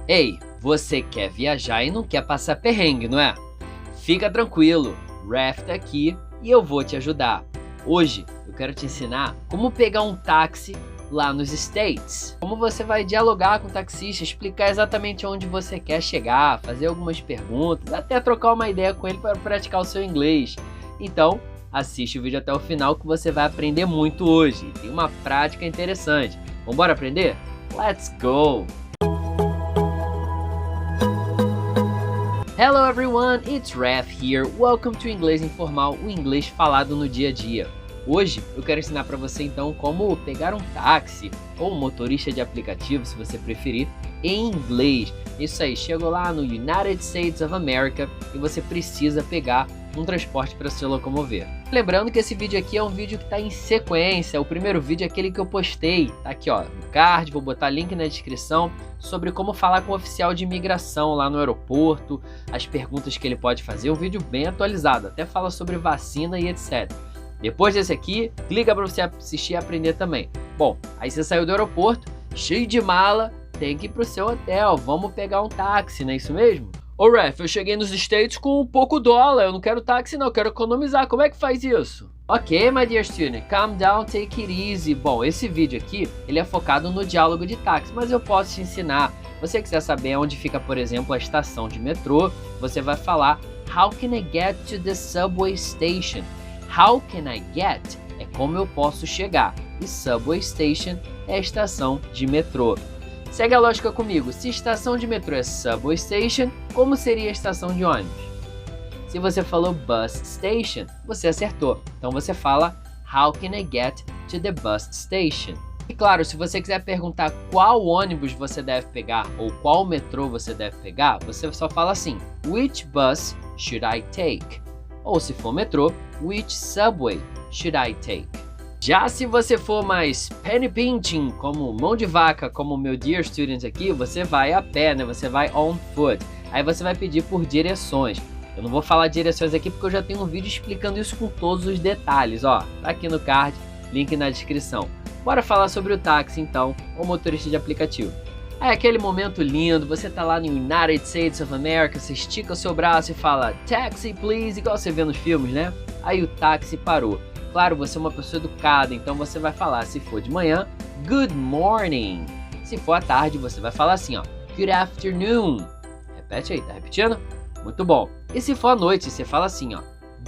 Ei, você quer viajar e não quer passar perrengue, não é? Fica tranquilo, Raf tá aqui e eu vou te ajudar. Hoje eu quero te ensinar como pegar um táxi lá nos States. Como você vai dialogar com o taxista, explicar exatamente onde você quer chegar, fazer algumas perguntas, até trocar uma ideia com ele para praticar o seu inglês. Então, assiste o vídeo até o final que você vai aprender muito hoje. Tem uma prática interessante. Vamos aprender? Let's go! Hello everyone, it's Raf here. Welcome to Inglês Informal, o inglês falado no dia a dia. Hoje eu quero ensinar para você então como pegar um táxi ou um motorista de aplicativo, se você preferir, em inglês. Isso aí, chegou lá no United States of America e você precisa pegar um transporte para se locomover. Lembrando que esse vídeo aqui é um vídeo que está em sequência. O primeiro vídeo é aquele que eu postei, tá aqui ó, no card, vou botar link na descrição, sobre como falar com o oficial de imigração lá no aeroporto, as perguntas que ele pode fazer, um vídeo bem atualizado, até fala sobre vacina e etc. Depois desse aqui, clica para você assistir e aprender também. Bom, aí você saiu do aeroporto, cheio de mala, tem que ir pro seu hotel, vamos pegar um táxi, não é isso mesmo? Ô Raf, eu cheguei nos States com pouco dólar, eu não quero táxi não, eu quero economizar, como é que faz isso? Ok, my dear student, calm down, take it easy. Bom, esse vídeo aqui, ele é focado no diálogo de táxi, mas eu posso te ensinar. Se você quiser saber onde fica, por exemplo, a estação de metrô, você vai falar How can I get to the subway station? How can I get é como eu posso chegar, e subway station é a estação de metrô. Segue a lógica comigo, se estação de metrô é subway station, como seria a estação de ônibus? Se você falou bus station, você acertou. Então você fala How can I get to the bus station? E claro, se você quiser perguntar qual ônibus você deve pegar ou qual metrô você deve pegar, você só fala assim Which bus should I take? Ou se for metrô, Which subway should I take? Já se você for mais penny pinching, como mão de vaca, como o meu dear student aqui, você vai a pé, né? Você vai on foot. Aí você vai pedir por direções. Eu não vou falar direções aqui porque eu já tenho um vídeo explicando isso com todos os detalhes, ó. Tá aqui no card, link na descrição. Bora falar sobre o táxi então, ou motorista de aplicativo. É aquele momento lindo, você tá lá no United States of America, você estica o seu braço e fala Taxi please, igual você vê nos filmes, né? Aí o táxi parou. Claro, você é uma pessoa educada, então você vai falar, se for de manhã, Good morning. Se for à tarde, você vai falar assim, ó, Good afternoon. Repete aí, tá repetindo? Muito bom. E se for à noite, você fala assim, ó,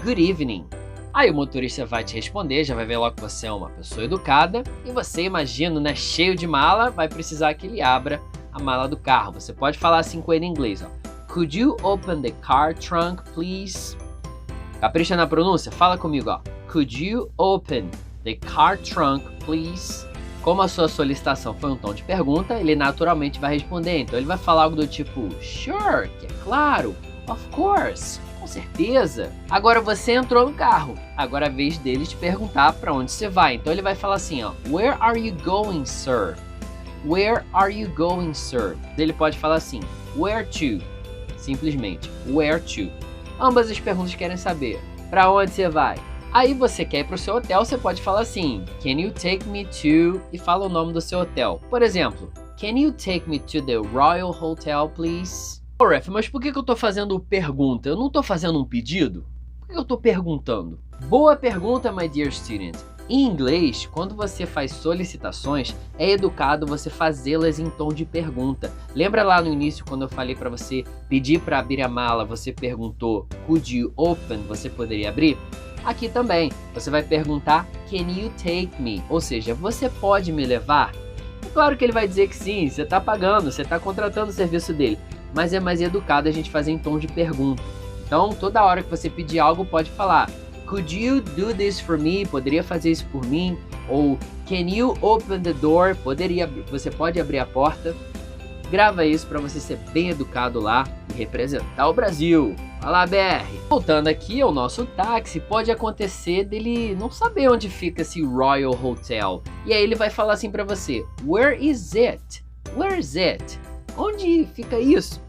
Good evening. Aí o motorista vai te responder, já vai ver logo que você é uma pessoa educada e você, imagina, né, cheio de mala, vai precisar que ele abra a mala do carro. Você pode falar assim com ele em inglês, ó. Could you open the car trunk, please? Capricha na pronúncia? Fala comigo, ó. Could you open the car trunk, please? Como a sua solicitação foi um tom de pergunta, ele naturalmente vai responder. Então ele vai falar algo do tipo, Sure, que é claro, of course. Com certeza. Agora você entrou no carro. Agora é a vez dele te perguntar para onde você vai. Então ele vai falar assim, ó, Where are you going, sir? Where are you going, sir? Ele pode falar assim, Where to? Simplesmente, where to? Ambas as perguntas querem saber, para onde você vai? Aí você quer ir para o seu hotel, você pode falar assim, Can you take me to? E fala o nome do seu hotel. Por exemplo, Can you take me to the Royal Hotel, please? Ô, Raf, mas por que eu tô fazendo pergunta? Eu não tô fazendo um pedido? Por que eu tô perguntando? Boa pergunta, my dear student. Em inglês, quando você faz solicitações, é educado você fazê-las em tom de pergunta. Lembra lá no início quando eu falei para você pedir para abrir a mala, você perguntou Could you open? Você poderia abrir? Aqui também, você vai perguntar Can you take me? Ou seja, você pode me levar? É claro que ele vai dizer que sim, você está pagando, você está contratando o serviço dele. Mas é mais educado a gente fazer em tom de pergunta. Então, toda hora que você pedir algo, pode falar Could you do this for me? Poderia fazer isso por mim? Ou Can you open the door? Você pode abrir a porta? Grava isso para você ser bem educado lá e representar o Brasil. Fala, BR! Voltando aqui ao nosso táxi, pode acontecer dele não saber onde fica esse Royal Hotel. E aí ele vai falar assim para você Where is it? Where is it? Onde fica isso?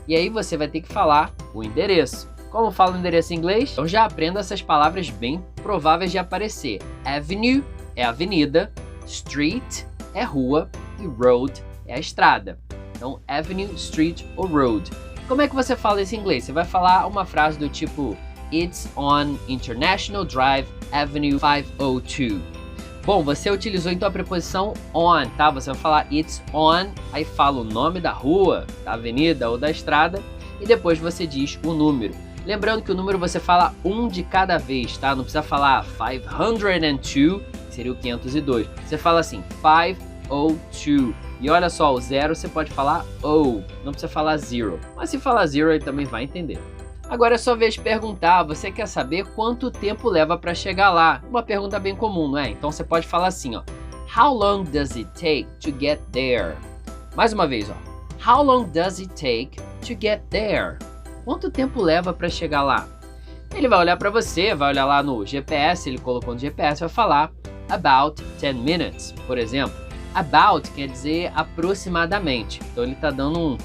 E aí você vai ter que falar o endereço. Como fala o endereço em inglês? Então já aprenda essas palavras bem prováveis de aparecer. Avenue é avenida, street é rua e road é a estrada. Então, avenue, street ou road. Como é que você fala isso em inglês? Você vai falar uma frase do tipo It's on International Drive, Avenue 502. Bom, você utilizou então a preposição on, tá? Você vai falar It's on, aí fala o nome da rua, da avenida ou da estrada e depois você diz o número. Lembrando que o número você fala um de cada vez, tá? Não precisa falar 502, que seria o 502. Você fala assim, 502. E olha só, o zero você pode falar O, não precisa falar zero. Mas se falar zero, ele também vai entender. Agora é sua vez de perguntar, você quer saber quanto tempo leva para chegar lá? Uma pergunta bem comum, não é? Então você pode falar assim, ó. How long does it take to get there? Mais uma vez, ó. How long does it take to get there? Quanto tempo leva para chegar lá? Ele vai olhar para você, vai olhar lá no GPS, ele colocou no GPS, vai falar about 10 minutes, por exemplo. About quer dizer aproximadamente, então ele está dando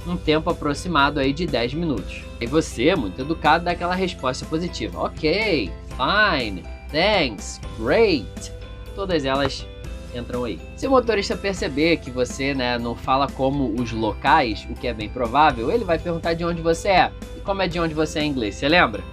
um tempo aproximado aí de 10 minutos. E você, muito educado, dá aquela resposta positiva. Ok, fine, thanks, great. Todas elas entram aí. Se o motorista perceber que você não fala como os locais, o que é bem provável, ele vai perguntar de onde você é. E como é de onde você é em inglês, você lembra?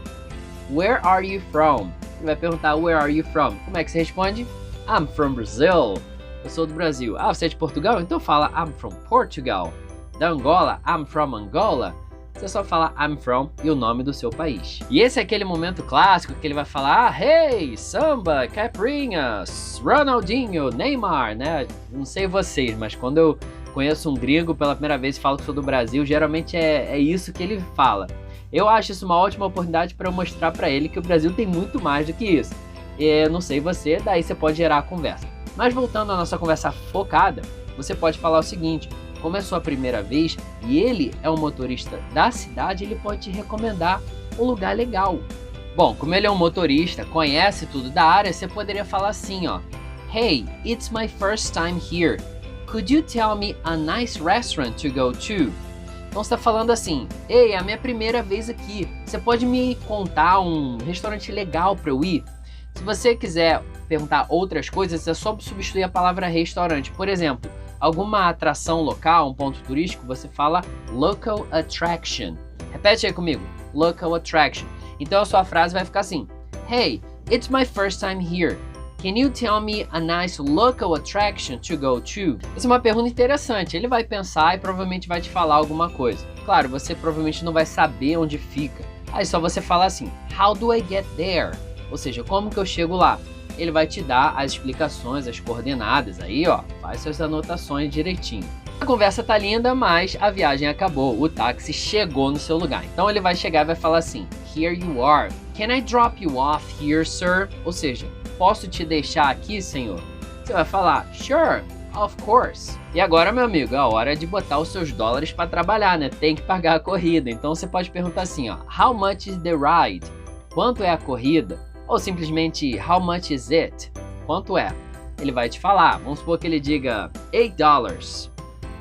Where are you from? Ele vai perguntar where are you from? Como é que você responde? I'm from Brazil. Eu sou do Brasil. Ah, você é de Portugal? Então fala I'm from Portugal. Da Angola, I'm from Angola. Você só fala I'm from e o nome do seu país. E esse é aquele momento clássico que ele vai falar hey, Samba, Caipirinha, Ronaldinho, Neymar, né? Não sei vocês, mas quando eu conheço um gringo pela primeira vez e falo que sou do Brasil, geralmente é isso que ele fala. Eu acho isso uma ótima oportunidade para eu mostrar para ele que o Brasil tem muito mais do que isso. Eu não sei você, daí você pode gerar a conversa. Mas voltando à nossa conversa focada, você pode falar o seguinte: como é sua primeira vez e ele é um motorista da cidade, ele pode te recomendar um lugar legal. Bom, como ele é um motorista, conhece tudo da área, você poderia falar assim, ó. Hey, it's my first time here. Could you tell me a nice restaurant to go to? Então você está falando assim, ei, é a minha primeira vez aqui. Você pode me contar um restaurante legal para eu ir? Se você quiser perguntar outras coisas, é só substituir a palavra restaurante. Por exemplo, alguma atração local, um ponto turístico, você fala local attraction. Repete aí comigo, local attraction. Então a sua frase vai ficar assim: Hey, it's my first time here. Can you tell me a nice local attraction to go to? Essa é uma pergunta interessante. Ele vai pensar e provavelmente vai te falar alguma coisa. Claro, você provavelmente não vai saber onde fica. Aí só você fala assim: How do I get there? Ou seja, como que eu chego lá? Ele vai te dar as explicações, as coordenadas. Aí, ó, faz suas anotações direitinho. A conversa tá linda, mas a viagem acabou. O táxi chegou no seu lugar. Então ele vai chegar e vai falar assim: Here you are. Can I drop you off here, sir? Ou seja, posso te deixar aqui, senhor? Você vai falar: Sure, of course. E agora, meu amigo, é a hora de botar os seus dólares para trabalhar, né? Tem que pagar a corrida. Então você pode perguntar assim, ó: How much is the ride? Quanto é a corrida? Ou simplesmente, how much is it? Quanto é? Ele vai te falar. Vamos supor que ele diga $8.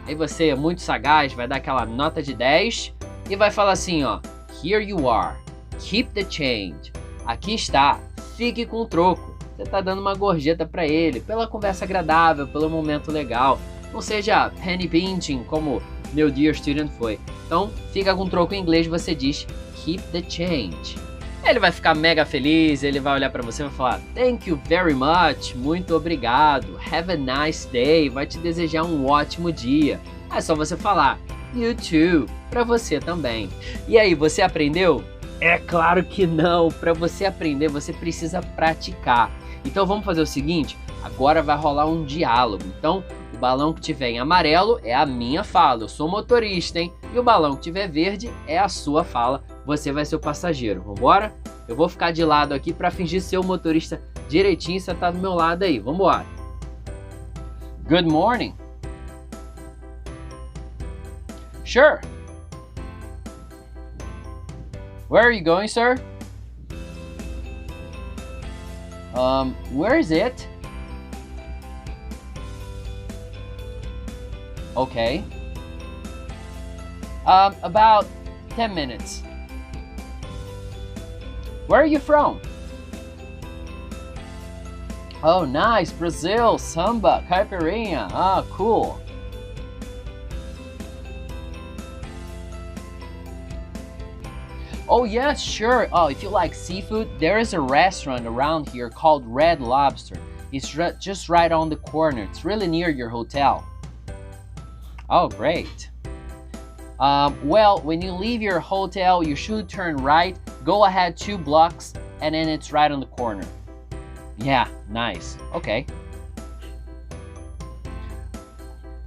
Aí você, muito sagaz, vai dar aquela nota de 10 e vai falar assim, ó. Here you are. Keep the change. Aqui está. Fique com o troco. Você tá dando uma gorjeta para ele, pela conversa agradável, pelo momento legal. Não seja penny pinching, como meu dear student foi. Então, fica com o troco em inglês, você diz keep the change. Ele vai ficar mega feliz, ele vai olhar para você e vai falar thank you very much, muito obrigado, have a nice day, vai te desejar um ótimo dia. É só você falar you too, para você também. E aí, você aprendeu? É claro que não, para você aprender você precisa praticar. Então vamos fazer o seguinte, agora vai rolar um diálogo. Então o balão que tiver em amarelo é a minha fala, eu sou motorista, hein? E o balão que tiver verde é a sua fala, você vai ser o passageiro. Vambora? Eu vou ficar de lado aqui para fingir ser o motorista direitinho, você tá do meu lado aí. Vambora. Good morning. Sure. Where are you going, sir? Where is it? Okay. About 10 minutes. Where are you from? Oh, nice. Brazil, samba, caipirinha. Ah, cool. Oh yes, sure. Oh, if you like seafood, there is a restaurant around here called Red Lobster. It's just right on the corner. It's really near your hotel. Oh, great. Well, when you leave your hotel, you should turn right, go ahead 2 blocks, and then it's right on the corner. Yeah, nice. Okay.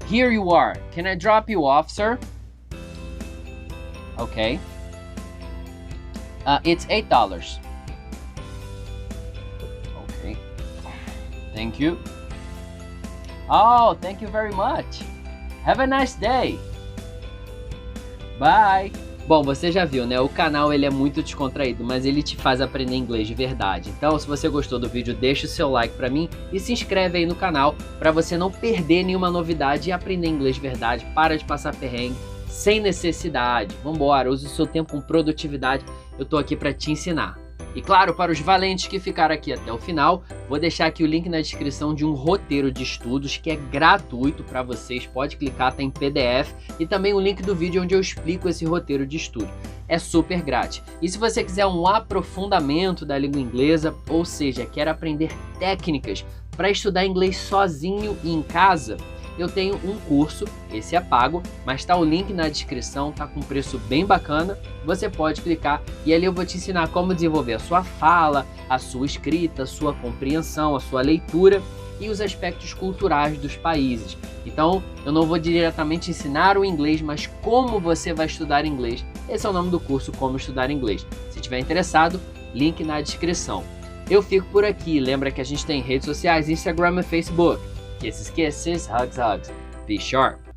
Here you are. Can I drop you off, sir? Okay. It's $8. Okay. Thank you. Oh, thank you very much. Have a nice day. Bye. Bom, você já viu, né? O canal ele é muito descontraído, mas ele te faz aprender inglês de verdade. Então, se você gostou do vídeo, deixa o seu like pra mim e se inscreve aí no canal pra você não perder nenhuma novidade e aprender inglês de verdade. Para de passar perrengue sem necessidade. Vambora, use o seu tempo com produtividade. Eu tô aqui pra te ensinar. E claro, para os valentes que ficaram aqui até o final, vou deixar aqui o link na descrição de um roteiro de estudos que é gratuito para vocês, pode clicar, tá em PDF, e também o link do vídeo onde eu explico esse roteiro de estudo. É super grátis. E se você quiser um aprofundamento da língua inglesa, ou seja, quer aprender técnicas para estudar inglês sozinho e em casa, eu tenho um curso, esse é pago, mas tá o link na descrição, tá com preço bem bacana, você pode clicar e ali eu vou te ensinar como desenvolver a sua fala, a sua escrita, a sua compreensão, a sua leitura e os aspectos culturais dos países. Então, eu não vou diretamente ensinar o inglês, mas como você vai estudar inglês. Esse é o nome do curso, Como Estudar Inglês. Se tiver interessado, link na descrição. Eu fico por aqui, lembra que a gente tem redes sociais, Instagram e Facebook. Kisses, kisses, hugs, hugs. Be sharp.